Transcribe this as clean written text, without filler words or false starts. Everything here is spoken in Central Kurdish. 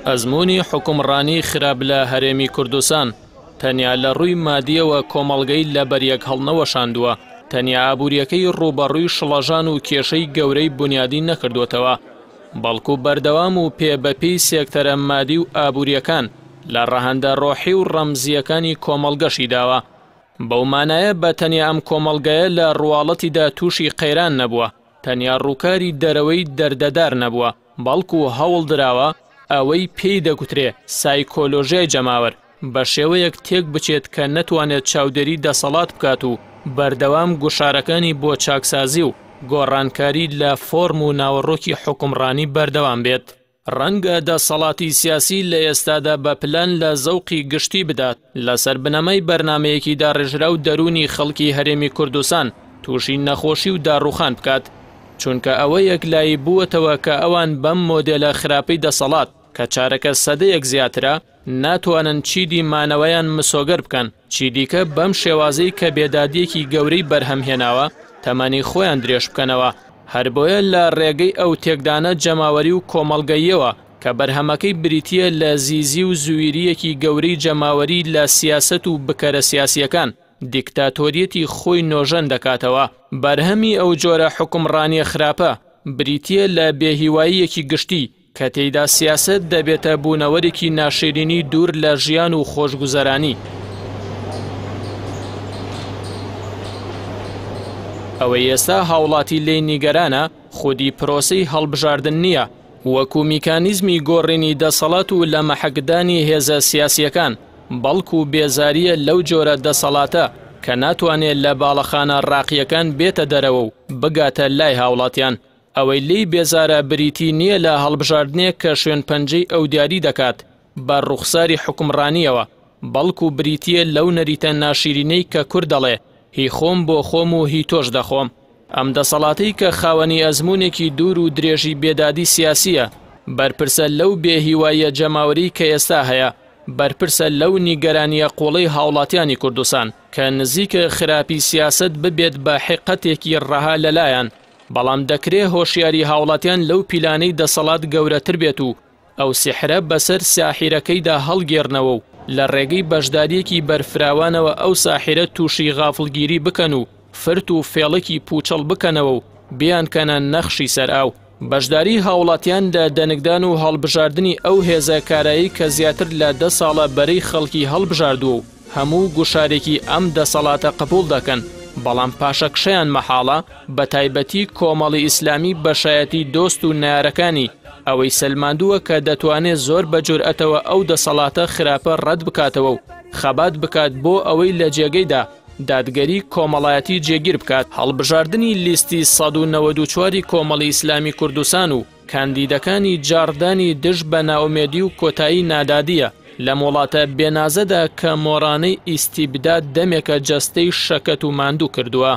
ئەزموونی حکومڕانی خراپ لە هەرێمی کوردستان تەنیا لە ڕووی مادیەوە کۆمەڵگەی لە بەریەک هەڵنەوەشاندووە، تەنیا ئابوووریەکەی ڕوبەڕووی شڵەژان و کێشەی گەورەی بنیادی نەکردوێتەوە، بەڵکو بەردەوام و پێبەپێی سێکتەرە مادی و ئابوووریەکان لە ڕەهەندە ڕۆحی و ڕەمزیەکانی کۆمەڵگەشی داوە. بەو مانایە بە تەنیا ئەم کۆمەڵگەیە لە ڕواڵەتیدا تووشی قەیران نەبووە، تەنیا ڕووکاری دەرەوەی دەردەدار نەبووە، بەڵکو هەوڵ دراوە ئەوەی پێی دەگوترێ سایکۆلۆژیای جەماوەر بە شێوەیەک تێک بچێت کە نەتوانێت چاودێری دەسەڵات بکات و بەردەوام گوشارەکانی بۆ چاکسازی و گۆڕانکاری لە فۆرم و ناوەڕۆکی حکومڕانی بەردەوام بێت. ڕەنگە دەسەڵاتی سیاسی لە ئێستادا بە پلان لە زەوقی گشتی بدات لەسەر بنەمەی بەرنمەیەکی داڕێژرا و دەرونی خەڵکی هەرێمی کوردستان تووشی نەخۆشی و داڕوخان بکات، چونکە ئەوە یەکلایی بووەتەوە کە ئەوان بەم مۆدێلە خراپەی دەسەڵات کە چارەکە سەدەیەک زیاترە ناتوانن چیدی مانەوەیان مسۆگەر بکەن، چیدیکە بەم شێوازەی کە بێدادیەکی گەورەی بەرهەمهێناوە تەمەنی خۆیان درێژ بکەنەوە. هەر بۆیە لە ڕێگەی ئەو تێکدانە جەماوەری و کۆمەڵگەیەوە کە بەرهەمەکەی بریتیە لە زیزی و زویریەکی گەورەی جەماوەری لە سیاسەت و بکەرە سیاسیەکان دیکتاتۆریەتی خۆی نۆژەن دەکاتەوە. بەرهەمی ئەو جۆرە حکومڕانیە خراپە بریتیە لە بێهیواییەکی گشتی کە تێیدا سیاسەت دەبێتە بوونەوەرێکی ناشرینی دوور لە ژیان و خۆشگوزەرانی. ئەوەی ئێستا هاوڵاتی لێی نیگەرانە خودی پرۆسەی هەڵبژاردن نییە، وەکو میکانیزمی گۆڕینی دەسەڵات و لە مەحەکدانی هێزە سیاسیەکان، بەڵکو بێزاریە لەو جۆرە دەسەڵاتە کە ناتوانێت لە باڵەخانە ڕاقیەکان بێتە دەرەوە و بگاتە لای هاوڵاتیان. ئەوەی لی بێزارە بریتی نییە لە هەڵبژاردنێک کە شوێن پەنجەی ئەو دیاری دەکات بە ڕوخساری حکومڕانیەوە، بەڵکو بریتیە لەو نەریتە ناشرینەی کە کورد دەڵێ هی خۆم بۆ خۆم و هی تۆش دەخۆم. ئەم دەسەڵاتەی کە خاوەنی ئەزموونێکی دوور و درێژی بێدادی سیاسیە بەرپرسە لەو بێهیواییە جەماوەری کە ئێستا هەیە، بەرپرسە لەو نیگەرانیە قوڵەی هاوڵاتیانی کوردستان کە نزیکە خراپی سیاست ببێت بە حقیقەتێکی ڕەها لەلایەن، بەڵام دەکرێ هۆشیاری هاوڵاتیان لەو پیلانەی دەسەڵات گەورەتر بێت و ئەو سیحرە بەسەر ساحیرەکەیدا هەڵگێڕنەوە و لە ڕێگەی بەشداریەکی بەرفراوانەوە ئەو ساحیرە تووشی غافڵگیری بکەن و فرت و فێڵێکی پوچەڵ بکەنەوە و بیانکەنە نەخشی سەرئاو. بەشداری هاوڵاتیان لە دەنگدان و هەڵبژاردننی ئەو هێزە کارایی کە زیاتر لە 10 ساڵە بەرەی خەڵکی هەڵبژاردووە و هەموو گوشارێکی ئەم دەسەڵاتە قبول دەکەن، بەڵام پاشەکشەیان مەحاڵە بە تایبەتی کۆمەڵی ئیسلامی بەشایەتی دۆست و نارەکانی ئەوەی سەلماندووە کە دەتوانێت زۆر بە جورئەتەوە ئەو دەسەڵاتە خراپە ڕەت بکاتەوە و خەبات بکات بۆ ئەوەی لە جێگەیدا دادگەری کۆمەڵایەتی جێگیر بکات. هەڵبژاردننی لیستی 194 کۆمەڵی ئیسلامی کوردستان و کاندیدەکانی جاردانی دژ بە ناومێدی و کۆتایی نادادیە لە وڵاتە بێنازەدا کە مۆڕانەی ئیستیبداد دەمێکە جەستەی شەکەت و ماندوو کردووە.